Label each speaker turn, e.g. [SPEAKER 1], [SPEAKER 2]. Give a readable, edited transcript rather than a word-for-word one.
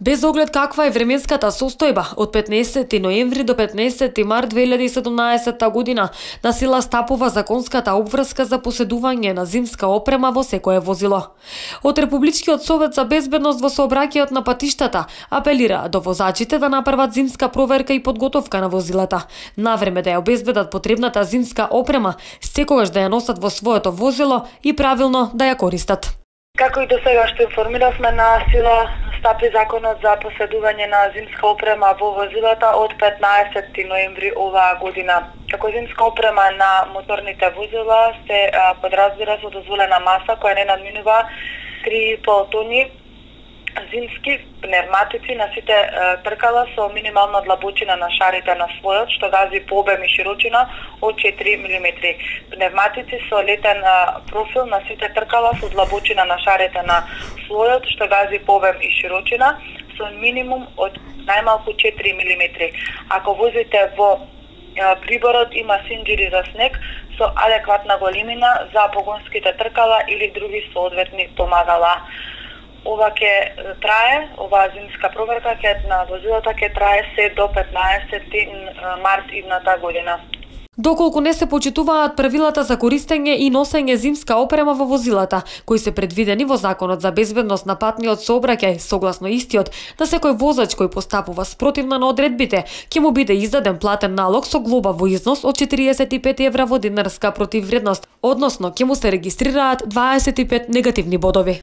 [SPEAKER 1] Без оглед каква е временската состојба, од 15 ноември до 15 март 2017 година на сила стапува законската обврска за поседување на зимска опрема во секое возило. Од Републичкиот совет за безбедност во сообраќајот на патиштата апелира до возачите да направат зимска проверка и подготовка на возилата, навреме да ја обезбедат потребната зимска опрема, секогаш да ја носат во своето возило и правилно да ја користат.
[SPEAKER 2] Како и до сега што информиравме, на сила стапи законот за поседување на зимска опрема во возилата од 15 ноември оваа година. Како зимска опрема на моторните возила се подразбира со дозволена маса која не надминува 3,5 тони зимски пневматици на сите тркала со минимална длабочина на шарите на слојот, што гази по обем и широчина од 4 мм. Пневматици со летен профил на сите тркала со длабочина на шарите на слојот, што гази по обем и широчина со минимум од најмалку 4 мм. Ако возите во приборот има синџири за снег со адекватна големина за погонските тркала или други соодветни помагала. Ова ќе трае, оваа зимска проверка на возилата ќе трае се до 15 март идната година.
[SPEAKER 1] Доколку не се почитуваат правилата за користење и носење зимска опрема во возилата, кои се предвидени во Законот за безбедност на патниот сообраќај, согласно истиот, на секој возач кој постапува спротивно на одредбите, ќе му биде издаден платен налог со глоба во износ од 45 евра во динарска противвредност, односно ќе му се регистрираат 25 негативни бодови.